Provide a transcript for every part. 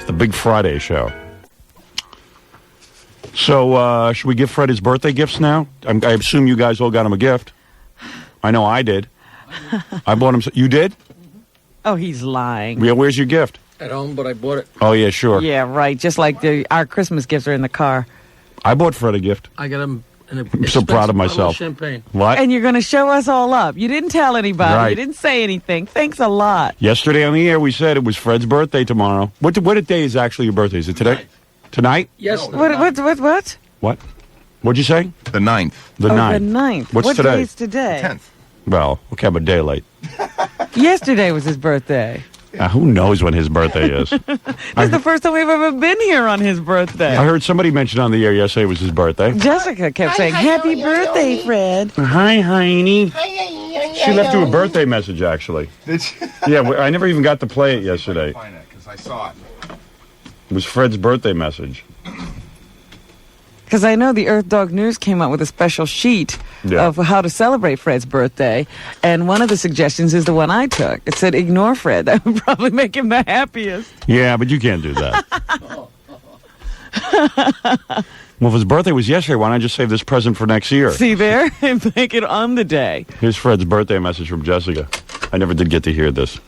It's the Big Friday show. So, should we give Fred his birthday gifts now? I assume you guys all got him a gift. I know I did. I bought him. You did? Oh, he's lying. Yeah, where's your gift? At home, but I bought it. Oh, yeah, sure. Yeah, right. Just like our Christmas gifts are in the car. I bought Fred a gift. I got him I'm so proud of myself. Champagne. What? And you're going to show us all up. You didn't tell anybody. Right. You didn't say anything. Thanks a lot. Yesterday on the air, we said it was Fred's birthday tomorrow. What day is actually your birthday? Is it today? Tonight? Yes. What? What? What'd you say? The 9th. The 9th. The 9th. What's what today? Day is today? 10th. Well, okay, I'm a day late. Yesterday was his birthday. Who knows when his birthday is? This is the first time we've ever been here on his birthday. I heard somebody mention on the air yesterday it was his birthday. Jessica kept saying, "Happy birthday, Fred." Hi, Heiny. She left you a birthday message, actually. Did she? Yeah, I never even got to play it yesterday. Find it, because I saw it. It was Fred's birthday message. Because I know the Earth Dog News came out with a special sheet of how to celebrate Fred's birthday, and one of the suggestions is the one I took. It said, "Ignore Fred." That would probably make him the happiest. Yeah, but you can't do that. Well, if his birthday was yesterday, why not just save this present for next year? See there? And make it on the day. Here's Fred's birthday message from Jessica. I never did get to hear this.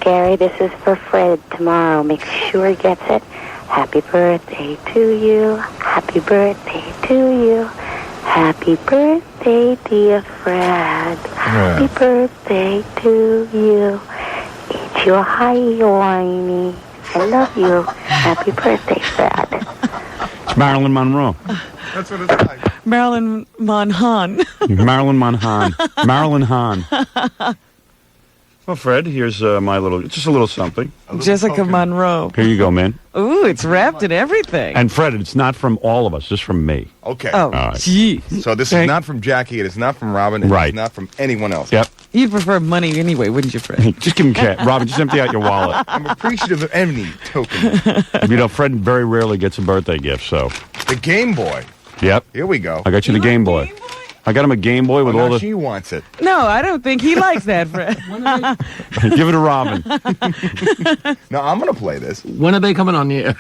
Gary, this is for Fred tomorrow. Make sure he gets it. Happy birthday to you. Happy birthday to you. Happy birthday, dear Fred. Happy birthday to you. It's your high whiny. I love you. Happy birthday, Fred. It's Marilyn Monroe. That's what it's like. Marilyn Monhan. Marilyn Monhan. Marilyn Hahn. Well, Fred, here's just a little something. Jessica Monroe. Here you go, man. Ooh, it's wrapped in everything. And Fred, it's not from all of us, just from me. Okay. Oh, right. gee. So this is not from Jackie. It is not from Robin. It Right. is not from anyone else. Yep. You'd prefer money anyway, wouldn't you, Fred? Just give him cash. Robin, just empty out your wallet. I'm appreciative of any token. You know, Fred very rarely gets a birthday gift, so. The Game Boy. Yep. Here we go. I got you the Game Boy. I got him a Game Boy with all the... She wants it. No, I don't think he likes that, Fred. Give it to Robin. No, I'm going to play this. When are they coming on the air?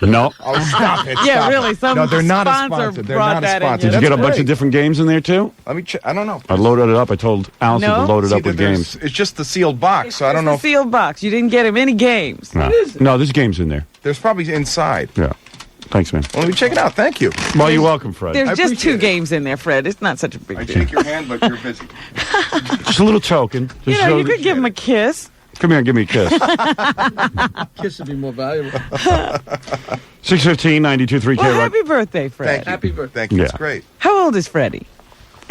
No. Oh, stop it. Yeah, stop really, it. some No, they're not a sponsor sponsor. They're brought not a that in. sponsor. Did you That's get a bunch great. of different games in there, too? Let me check. I don't know. I loaded it up. I told Allison to load it up with games. It's just the sealed box, so I don't know. It's the sealed box. You didn't get him any games. No, there's games in there. There's probably inside. Yeah. Thanks, man. Well, let me check it out. Thank you. Well, you're welcome, Fred. There's I just appreciate 2 it. games in there, Fred. It's not such a big I deal. shake your hand, but you're busy. Just a little token. You Just know, so- you could give him a kiss. Come here and give me a kiss. Kiss would be more valuable. 615 92.3 K. Well, Rock. happy birthday, Fred. Thank you. Happy birthday. Thank you. It's Yeah. great. How old is Freddie?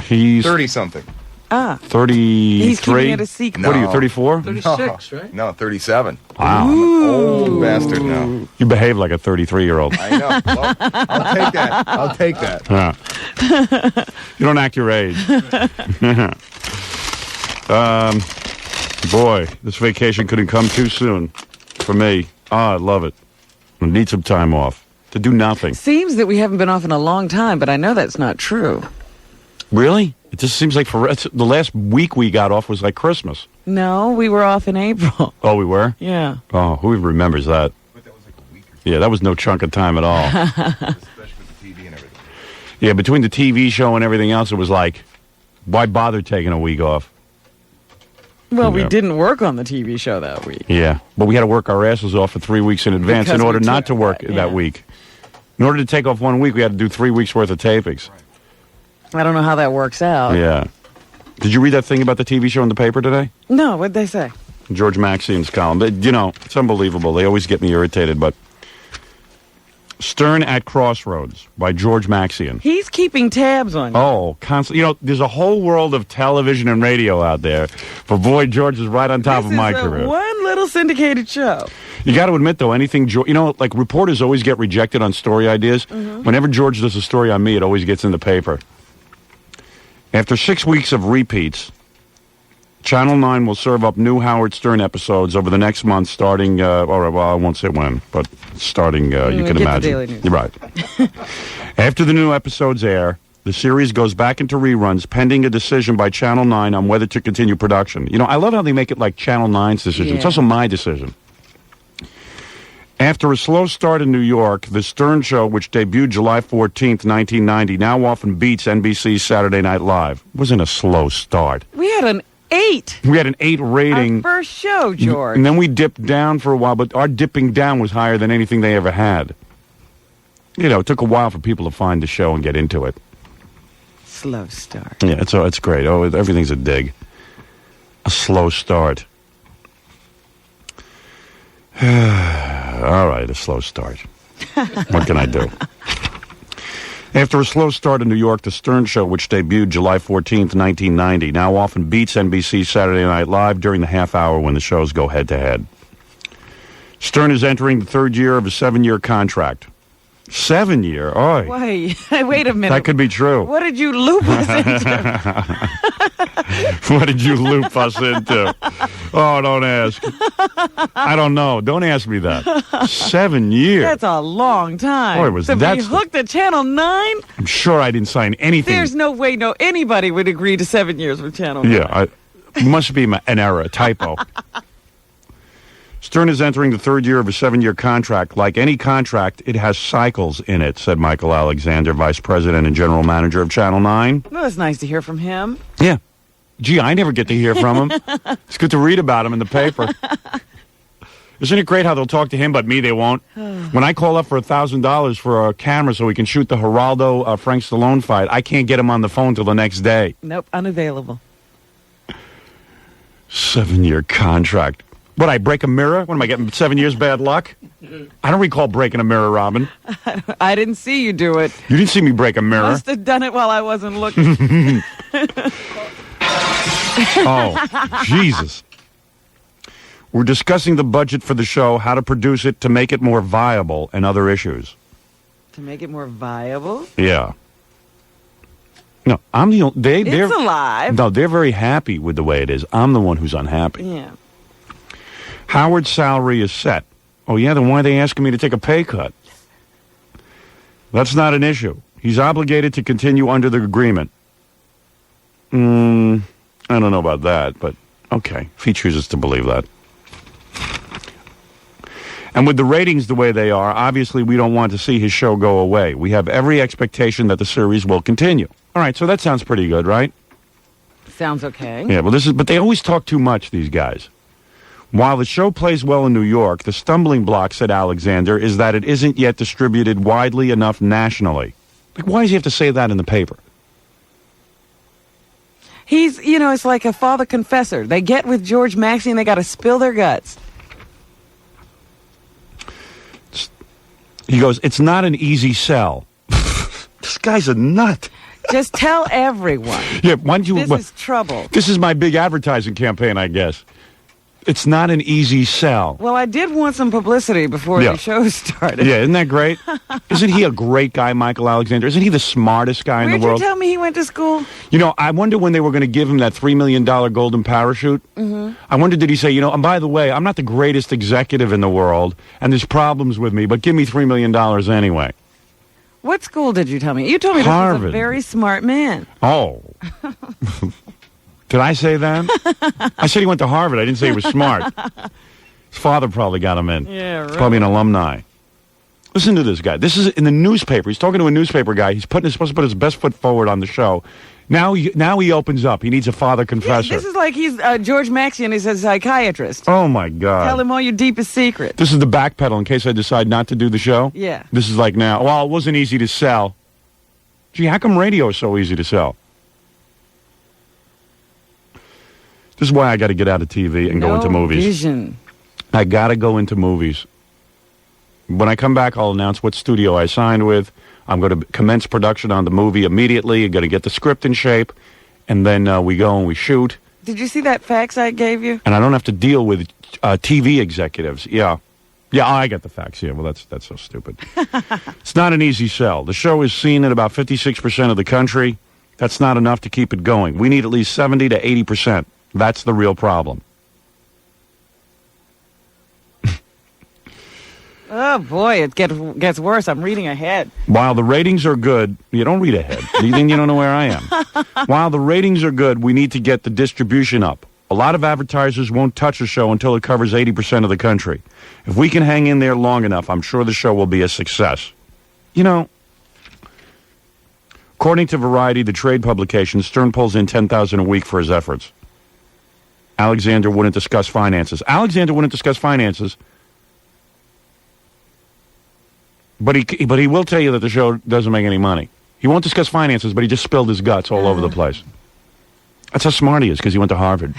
He's 30-something. 33. He's keeping it a secret. What are you, No. 34? 36, right? No, 37. Wow. I'm an old bastard now. You behave like a 33-year-old. I know. Well, I'll take that. I'll take that. Yeah. You don't act your age. Boy, this vacation couldn't come too soon for me. I love it. I need some time off to do nothing. Seems that we haven't been off in a long time, but I know that's not true. Really? It just seems like the last week we got off was like Christmas. No, we were off in April. Oh, we were? Yeah. Oh, who even remembers that? But that was like a week or Yeah, that was no chunk of time at all. so, especially with the TV and everything. Yeah, between the TV show and everything else, it was like, why bother taking a week off? Well, we Yeah. didn't work on the TV show that week. Yeah, but we had to work our asses off for 3 weeks in advance Because in order we not took to work that, yeah. that week. In order to take off 1 week, we had to do 3 weeks worth of tapings. I don't know how that works out. Yeah. Did you read that thing about the TV show in the paper today? No, what'd they say? George Maxine's column. You know, it's unbelievable. They always get me irritated, but Stern at Crossroads by George Maxine. He's keeping tabs on you. Oh, constantly. You know, there's a whole world of television and radio out there. But boy, George is right on top of my This is a career. one little syndicated show. You got to admit, though, you know, like reporters always get rejected on story ideas. Whenever George does a story on me, it always gets in the paper. After 6 weeks of repeats, Channel 9 will serve up new Howard Stern episodes over the next month, starting, all right, well, I won't say when, but starting, you can get the imagine. Daily News. You're right. After the new episodes air, the series goes back into reruns, pending a decision by Channel 9 on whether to continue production. You know, I love how they make it like Channel 9's decision. It's Yeah. also my decision. After a slow start in New York, The Stern Show, which debuted July 14th, 1990, now often beats NBC's Saturday Night Live. It wasn't a slow start. We had an 8. We had an 8 rating. Our first show, George. And then we dipped down for a while, but our dipping down was higher than anything they ever had. You know, it took a while for people to find the show and get into it. Slow start. Yeah, it's great. Oh, everything's a dig. A slow start. All right, a slow start. What can I do? After a slow start in New York, The Stern Show, which debuted July 14th, 1990, now often beats NBC's Saturday Night Live during the half hour when the shows go head-to-head. Stern is entering the third year of a 7-year contract. 7-year? Oi. Wait a minute. That could be true. What did you loop us into? What did you loop us into? Oh, don't ask. I don't know. Don't ask me that. 7 years. That's a long time. Boy, was to that be hooked at Channel 9? I'm sure I didn't sign anything. There's no way anybody would agree to 7 years with Channel 9. Yeah, it must be an error, a typo. Stern is entering the third year of a 7-year contract. Like any contract, it has cycles in it, said Michael Alexander, Vice President and General Manager of Channel 9. Well, it's nice to hear from him. Yeah. Gee, I never get to hear from him. It's good to read about him in the paper. Isn't it great how they'll talk to him, but me they won't? When I call up for $1,000 for a camera so we can shoot the Geraldo Frank Stallone fight, I can't get him on the phone till the next day. Nope, unavailable. 7-year contract. What, I break a mirror? What, am I getting 7 years bad luck? I don't recall breaking a mirror, Robin. I didn't see you do it. You didn't see me break a mirror. Must have done it while I wasn't looking. Oh, Jesus. We're discussing the budget for the show, how to produce it to make it more viable, and other issues. To make it more viable? Yeah. No, I'm the only... They're alive. No, they're very happy with the way it is. I'm the one who's unhappy. Yeah. Howard's salary is set. Oh, yeah, then why are they asking me to take a pay cut? That's not an issue. He's obligated to continue under the agreement. I don't know about that, but okay, if he chooses to believe that. And with the ratings the way they are, obviously we don't want to see his show go away. We have every expectation that the series will continue. All right, so that sounds pretty good, right? Sounds okay. Yeah, well, but they always talk too much, these guys. While the show plays well in New York, the stumbling block, said Alexander, is that it isn't yet distributed widely enough nationally. Like, why does he have to say that in the paper? He's, it's like a father confessor. They get with George Maxey and they got to spill their guts. He goes, it's not an easy sell. This guy's a nut. Just tell everyone. Yeah, why don't you... This is trouble. This is my big advertising campaign, I guess. It's not an easy sell. Well, I did want some publicity before the show started. Yeah, isn't that great? Isn't he a great guy, Michael Alexander? Isn't he the smartest guy in the world? Did you tell me he went to school? I wonder when they were going to give him that $3 million golden parachute. Mm-hmm. I wonder, did he say, and by the way, I'm not the greatest executive in the world, and there's problems with me, but give me $3 million anyway. What school did you tell me? You told me Harvard. This was a very smart man. Oh. Did I say that? I said he went to Harvard. I didn't say he was smart. His father probably got him in. Yeah, right. Probably an alumni. Listen to this guy. This is in the newspaper. He's talking to a newspaper guy. He's supposed to put his best foot forward on the show. Now he opens up. He needs a father confessor. This is like he's George Maxey and he's a psychiatrist. Oh, my God. Tell him all your deepest secrets. This is the backpedal in case I decide not to do the show? Yeah. This is like now. Well, it wasn't easy to sell. Gee, how come radio is so easy to sell? This is why I got to get out of TV and go into movies. Vision. I got to go into movies. When I come back, I'll announce what studio I signed with. I'm going to commence production on the movie immediately. I'm going to get the script in shape. And then we go and we shoot. Did you see that fax I gave you? And I don't have to deal with TV executives. Yeah. Yeah, I got the fax. Yeah, well, that's so stupid. It's not an easy sell. The show is seen in about 56% of the country. That's not enough to keep it going. We need at least 70 to 80%. That's the real problem. Oh, boy, it gets worse. I'm reading ahead. While the ratings are good, you don't read ahead. Then you don't know where I am. While the ratings are good, we need to get the distribution up. A lot of advertisers won't touch a show until it covers 80% of the country. If we can hang in there long enough, I'm sure the show will be a success. You know, according to Variety, the trade publication, Stern pulls in $10,000 a week for his efforts. Alexander wouldn't discuss finances. But he will tell you that the show doesn't make any money. He won't discuss finances, but he just spilled his guts all over the place. That's how smart he is, because he went to Harvard.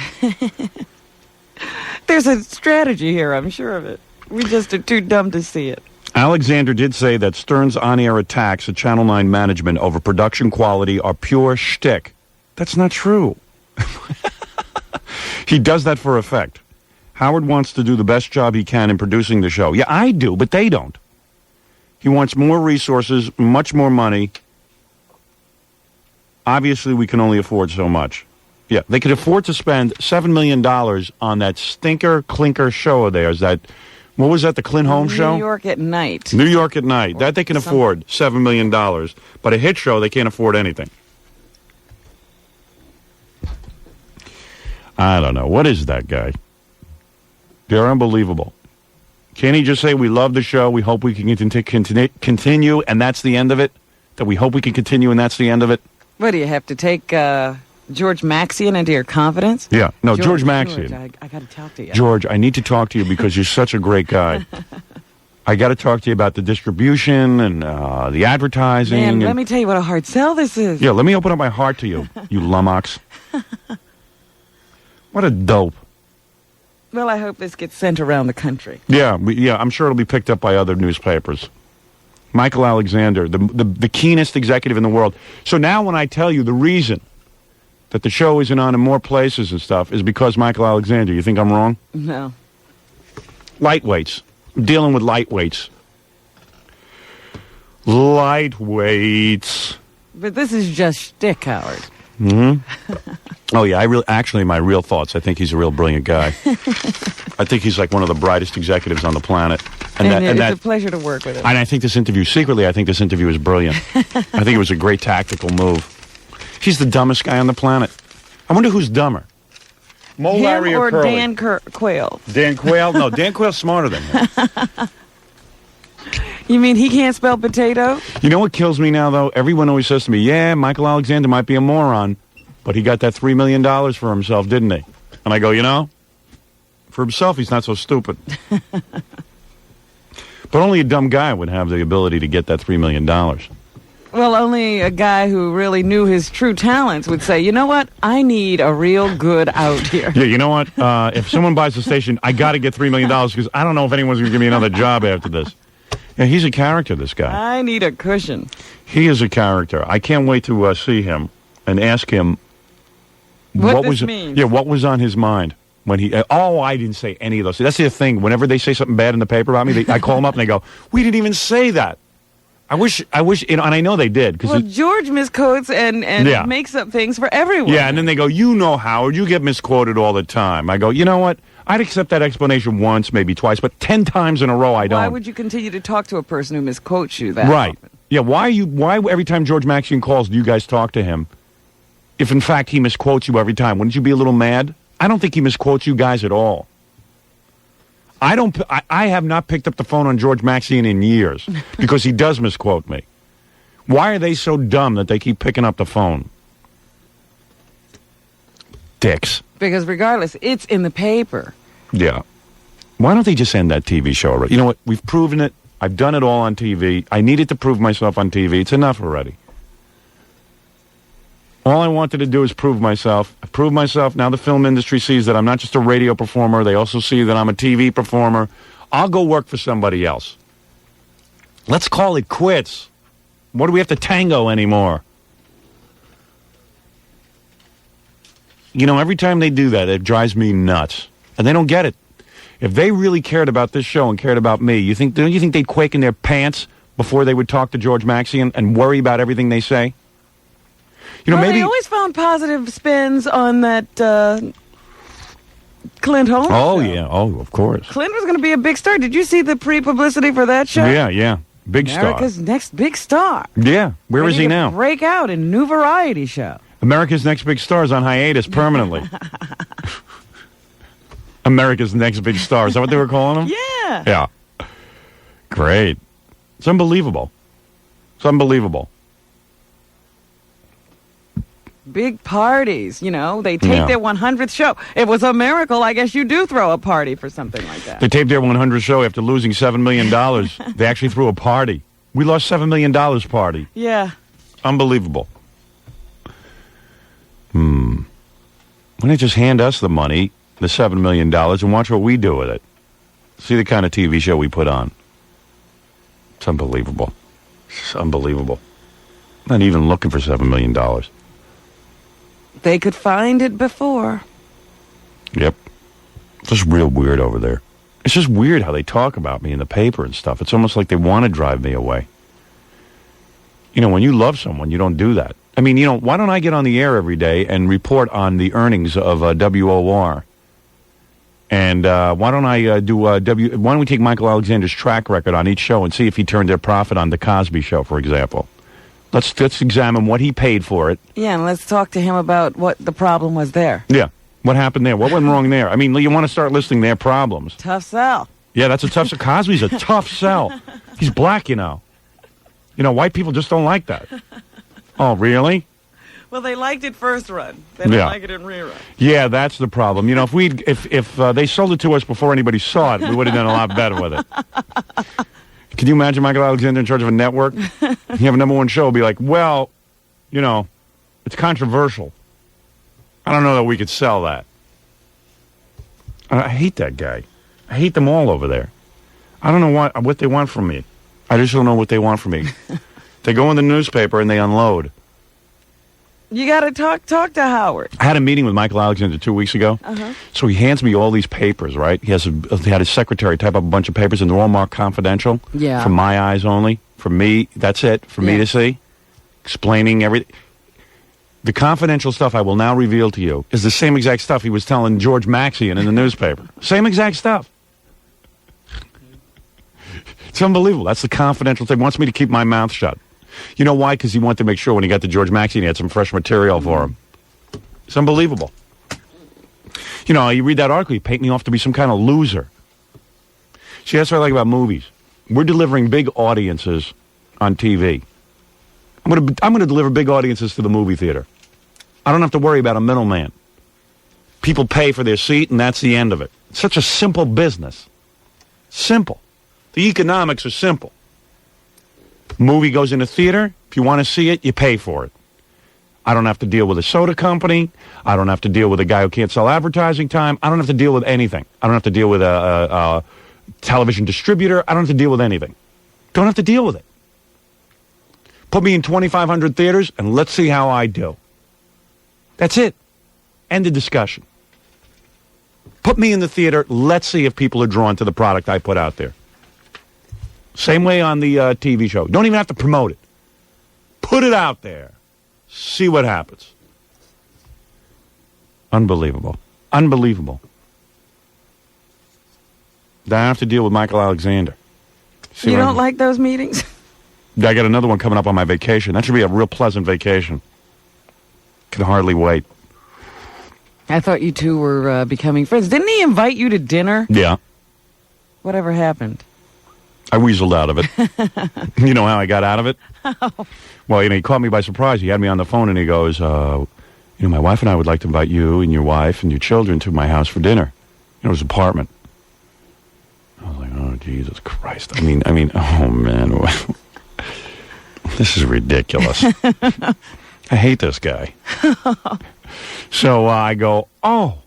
There's a strategy here, I'm sure of it. We just are too dumb to see it. Alexander did say that Stern's on-air attacks at Channel 9 management over production quality are pure shtick. That's not true. He does that for effect. Howard wants to do the best job he can in producing the show. Yeah, I do, but they don't. He wants more resources, much more money. Obviously, we can only afford so much. Yeah, they could afford to spend $7 million on that stinker clinker show of theirs. That, what was that, the Clint Holmes show? New York at Night. New York at Night. That they can afford $7 million. But a hit show, they can't afford anything. I don't know. What is that guy? They're unbelievable. Can't he just say, we love the show, we hope we can continue, and that's the end of it? That we hope we can continue, and that's the end of it? What, do you have to take George Maxian into your confidence? Yeah. No, George Maxian. I got to talk to you. George, I need to talk to you because you're such a great guy. I got to talk to you about the distribution and the advertising. Man, let me tell you what a hard sell this is. Yeah, let me open up my heart to you, you lummox. What a dope. Well, I hope this gets sent around the country. Yeah, I'm sure it'll be picked up by other newspapers. Michael Alexander, the keenest executive in the world. So now when I tell you the reason that the show isn't on in more places and stuff is because Michael Alexander, you think I'm wrong? No. Lightweights. I'm dealing with lightweights. Lightweights. But this is just shtick, Howard. Oh, yeah, actually, my real thoughts, I think he's a real brilliant guy. I think he's like one of the brightest executives on the planet. And it's a pleasure to work with him. And I think this interview, secretly, I think this interview is brilliant. I think it was a great tactical move. He's the dumbest guy on the planet. I wonder who's dumber. Mo, Him Larry, or Curly? Dan Quayle? Dan Quayle? No, Dan Quayle's smarter than him. You mean he can't spell potato? You know what kills me now, though? Everyone always says to me, yeah, Michael Alexander might be a moron, but he got that $3 million for himself, didn't he? And I go, you know, for himself, he's not so stupid. But only a dumb guy would have the ability to get that $3 million. Well, only a guy who really knew his true talents would say, you know what? I need a real good out here. Yeah, you know what? If someone buys the station, I got to get $3 million because I don't know if anyone's going to give me another job after this. Yeah, he's a character, this guy. I need a cushion. He is a character. I can't wait to see him and ask him what this means. Yeah, what was on his mind when he... I didn't say any of those. That's the thing. Whenever they say something bad in the paper about me, I call them up and they go, we didn't even say that. I wish, you know, and I know they did. Well, George misquotes and makes up things for everyone. Yeah, and then they go, you know, Howard, you get misquoted all the time. I go, you know what? I'd accept that explanation once, maybe twice, but 10 times in a row I don't. Why would you continue to talk to a person who misquotes you that right. often? Yeah, why every time George Maxian calls do you guys talk to him? If in fact he misquotes you every time, wouldn't you be a little mad? I don't think he misquotes you guys at all. I have not picked up the phone on George Maxian in years because he does misquote me. Why are they so dumb that they keep picking up the phone? Dicks. Because regardless, it's in the paper. Yeah. Why don't they just end that TV show already? You know what? We've proven it. I've done it all on TV. I needed to prove myself on TV. It's enough already. All I wanted to do is prove myself. I proved myself. Now the film industry sees that I'm not just a radio performer. They also see that I'm a TV performer. I'll go work for somebody else. Let's call it quits. What do we have to tango anymore? You know, every time they do that, it drives me nuts. And they don't get it. If they really cared about this show and cared about me, don't you think they'd quake in their pants before they would talk to George Maxian and worry about everything they say? You know, maybe they always found positive spins on that Clint Holmes show. Yeah. Oh, of course. Clint was going to be a big star. Did you see the pre-publicity for that show? Yeah. Big star. America's next big star. Yeah. Where is he now? Break out in new variety show. America's Next Big Star is on hiatus permanently. America's Next Big Star. Is that what they were calling him? Yeah. Yeah. Great. It's unbelievable. It's unbelievable. Big parties, they take Yeah. their 100th show. It was a miracle. I guess you do throw a party for something like that. They taped their 100th show after losing $7 million. They actually threw a party. We lost $7 million party. Yeah. Unbelievable. Why don't they just hand us the money, the $7 million, and watch what we do with it? See the kind of TV show we put on. It's unbelievable. It's unbelievable. Not even looking for $7 million. They could find it before. Yep. It's just real weird over there. It's just weird how they talk about me in the paper and stuff. It's almost like they want to drive me away. When you love someone, you don't do that. I mean, why don't I get on the air every day and report on the earnings of WOR? And why don't I why don't we take Michael Alexander's track record on each show and see if he turned their profit on the Cosby Show, for example? Let's examine what he paid for it. Yeah, and let's talk to him about what the problem was there. Yeah. What happened there? What went wrong there? I mean, you want to start listing their problems. Tough sell. Yeah, that's a tough sell. Cosby's a tough sell. He's black, white people just don't like that. Oh, really? Well, they liked it first run. They didn't like it in rerun. Yeah, that's the problem. If they sold it to us before anybody saw it, we would have done a lot better with it. Can you imagine Michael Alexander in charge of a network? You have a number one show, be like, well, it's controversial. I don't know that we could sell that. I hate that guy. I hate them all over there. I don't know what they want from me. I just don't know what they want from me. They go in the newspaper and they unload. You got to talk to Howard. I had a meeting with Michael Alexander 2 weeks ago. So he hands me all these papers, right? He had his secretary type up a bunch of papers, and they're all marked confidential. Yeah. For my eyes only. For me, that's it. For me to see. Explaining everything. The confidential stuff I will now reveal to you is the same exact stuff he was telling George Maxian in the newspaper. Same exact stuff. It's unbelievable. That's the confidential thing. He wants me to keep my mouth shut. You know why? Because he wanted to make sure when he got to George Maxian, he had some fresh material for him. It's unbelievable. You read that article, you paint me off to be some kind of loser. See, that's what I like about movies. We're delivering big audiences on TV. I'm going to deliver big audiences to the movie theater. I don't have to worry about a middleman. People pay for their seat, and that's the end of it. It's such a simple business. Simple. The economics are simple. Movie goes in a theater. If you want to see it, you pay for it. I don't have to deal with a soda company. I don't have to deal with a guy who can't sell advertising time. I don't have to deal with anything. I don't have to deal with a television distributor. I don't have to deal with anything. Don't have to deal with it. Put me in 2,500 theaters, and let's see how I do. That's it. End of discussion. Put me in the theater. Let's see if people are drawn to the product I put out there. Same way on the TV show. Don't even have to promote it. Put it out there. See what happens. Unbelievable. Unbelievable. Then I have to deal with Michael Alexander. See You what don't like those meetings? I got another one coming up on my vacation. That should be a real pleasant vacation. Can hardly wait. I thought you two were becoming friends. Didn't he invite you to dinner? Yeah. Whatever happened? I weaseled out of it. You know how I got out of it? Well, he caught me by surprise. He had me on the phone, and he goes, my wife and I would like to invite you and your wife and your children to my house for dinner. His apartment. I was like, oh, Jesus Christ. I mean, oh, man. This is ridiculous. I hate this guy. So I go, oh,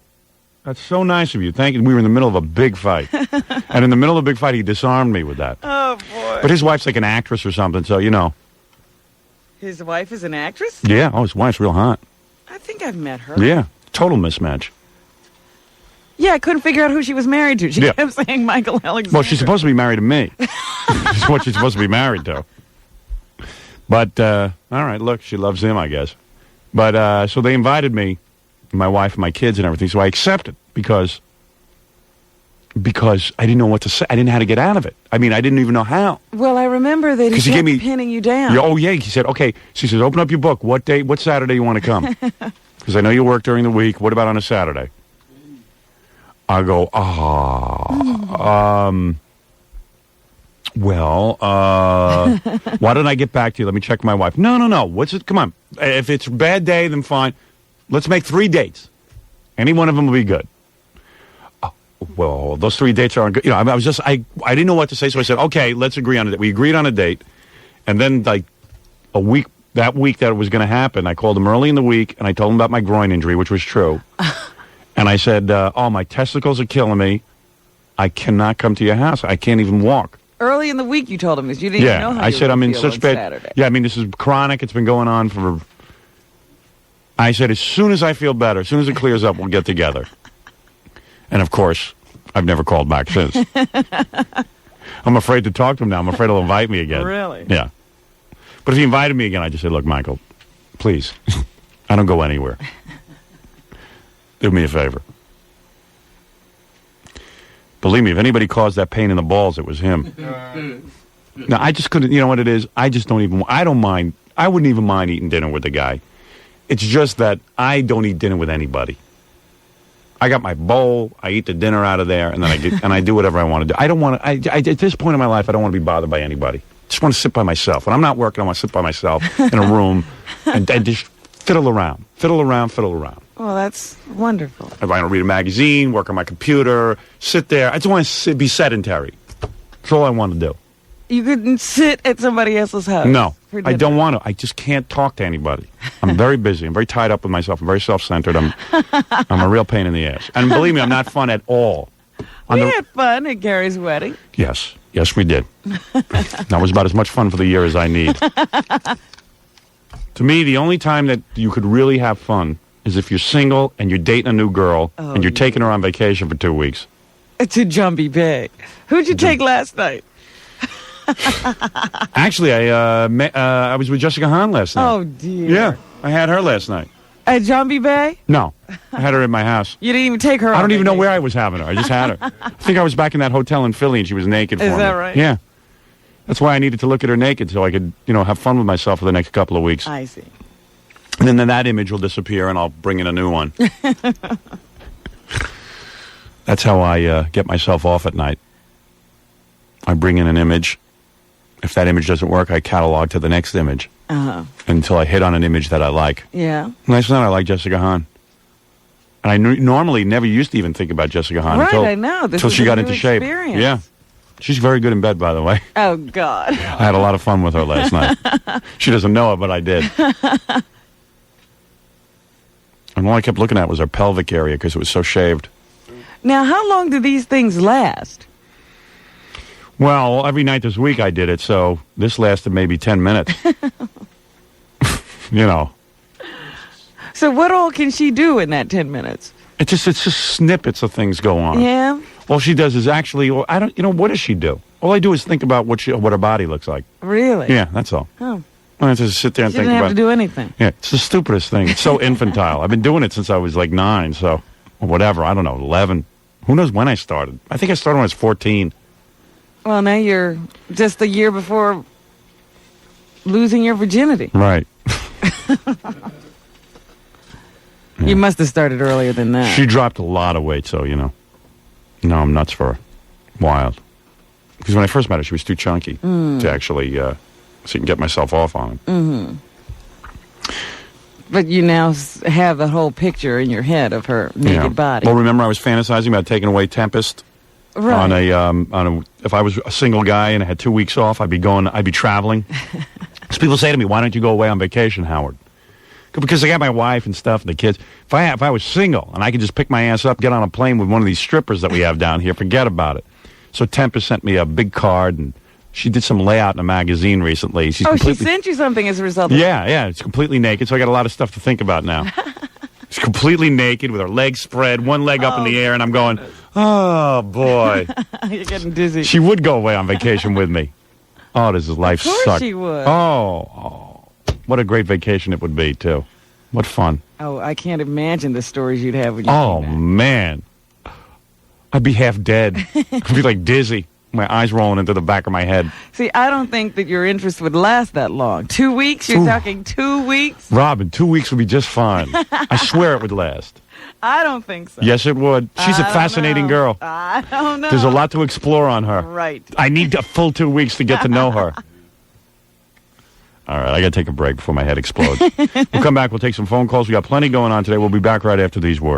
that's so nice of you. Thank you. We were in the middle of a big fight. And in the middle of a big fight, he disarmed me with that. Oh, boy. But his wife's like an actress or something, so, His wife is an actress? Yeah, his wife's real hot. I think I've met her. Yeah, total mismatch. Yeah, I couldn't figure out who she was married to. She kept saying Michael Alexander. Well, she's supposed to be married to me. That's what she's supposed to be married to. But, all right, look, she loves him, I guess. But, so they invited me, my wife and my kids and everything, so I accepted because I didn't know what to say. I didn't know how to get out of it. I mean, I didn't even know how. Well, I remember that he kept pinning you down. Yeah, oh, yeah, he said, okay. She says, open up your book. What Saturday you want to come? Because I know you work during the week. What about on a Saturday? I go, why didn't I get back to you? Let me check my wife. No. What's it? Come on. If it's a bad day, then fine. Let's make 3 dates. Any one of them will be good. Well, those 3 dates aren't good. I was just, I didn't know what to say, so I said, okay, let's agree on it. We agreed on a date, and then like that week that it was going to happen, I called him early in the week, and I told him about my groin injury, which was true. And I said, my testicles are killing me. I cannot come to your house. I can't even walk. Early in the week, you told him this. You didn't even know how I you said, were I'm in feel such on bad. Saturday. Yeah, I mean, this is chronic. It's been going on for. I said, as soon as I feel better, as soon as it clears up, we'll get together. And of course, I've never called back since. I'm afraid to talk to him now. I'm afraid he'll invite me again. Really? Yeah. But if he invited me again, I just said, look, Michael, please, I don't go anywhere. Do me a favor. Believe me, if anybody caused that pain in the balls, it was him. No, I just couldn't. You know what it is? I just don't even. I don't mind. I wouldn't even mind eating dinner with the guy. It's just that I don't eat dinner with anybody. I got my bowl. I eat the dinner out of there, and then I do whatever I want to do. I don't want to. At this point in my life, I don't want to be bothered by anybody. I just want to sit by myself. When I'm not working, I want to sit by myself in a room and just fiddle around. Well, that's wonderful. I want to read a magazine, work on my computer, sit there. I just want to be sedentary. That's all I want to do. You couldn't sit at somebody else's house. No, for I dinner. don't want to. I just can't talk to anybody. I'm very busy. I'm very tied up with myself. I'm very self-centered. I'm a real pain in the ass. And believe me, I'm not fun at all. We had fun at Gary's wedding. Yes, we did. That was about as much fun for the year as I need. To me, the only time that you could really have fun is if you're single and you're dating a new girl and you're taking her on vacation for 2 weeks. To Jumbie Bay. Who'd you take last night? Actually, I was with Jessica Hahn last night. Oh, dear. Yeah, I had her last night. At Jumbie Bay? No, I had her in my house. You didn't even take her I on don't even know vacation. where I was having her. I just had her. I think I was back in that hotel in Philly and she was naked for me. Is that right? Yeah. That's why I needed to look at her naked so I could, have fun with myself for the next couple of weeks. I see. And then that image will disappear and I'll bring in a new one. That's how I get myself off at night. I bring in an image. If that image doesn't work, I catalog to the next image until I hit on an image that I like. Yeah. Last night I like Jessica Hahn. And I normally never used to even think about Jessica Hahn Right, I know. This until is she a got new into shape. experience. Yeah. She's very good in bed, by the way. Oh, God. I had a lot of fun with her last night. She doesn't know it, but I did. And all I kept looking at was her pelvic area because it was so shaved. Now, how long do these things last? Well, every night this week I did it, so this lasted maybe 10 minutes. So what all can she do in that 10 minutes? It's just snippets of things go on. Yeah? All she does is actually, I don't, what does she do? All I do is think about what her body looks like. Really? Yeah, that's all. Oh. I have to sit there and She think didn't about have to do anything. Yeah, it's the stupidest thing. It's so infantile. I've been doing it since I was like 9, so whatever. I don't know, 11. Who knows when I started? I think I started when I was 14. Well, now you're just the year before losing your virginity. Right. You must have started earlier than that. She dropped a lot of weight, so, No, I'm nuts for her. Wild. Because when I first met her, she was too chunky to actually so you can get myself off on it. Mm-hmm. But you now have the whole picture in your head of her naked body. Well, remember I was fantasizing about taking away Tempest right. if I was a single guy and I had 2 weeks off, I'd be traveling. So people say to me, "Why don't you go away on vacation, Howard?" Because I got my wife and stuff and the kids. If I was single and I could just pick my ass up, get on a plane with one of these strippers that we have down here, forget about it. So Tempest sent me a big card and she did some layout in a magazine recently. She sent you something as a result of Yeah, it's completely naked, so I got a lot of stuff to think about now. She's completely naked with her legs spread, one leg up in the air, and I'm going, oh, boy. You're getting dizzy. She would go away on vacation with me. Oh, this is life Of course sucked. she would. Oh, what a great vacation it would be, too. What fun. Oh, I can't imagine the stories you'd have when you Oh, came back. man. I'd be half dead. I'd be like dizzy. My eyes rolling into the back of my head. See, I don't think that your interest would last that long. 2 weeks? You're talking 2 weeks? Robin, 2 weeks would be just fine. I swear it would last. I don't think so. Yes, it would. She's a I don't fascinating know. girl. I don't know. There's a lot to explore on her. Right. I need a full 2 weeks to get to know her. All right, I got to take a break before my head explodes. We'll come back. We'll take some phone calls. We got plenty going on today. We'll be back right after these words.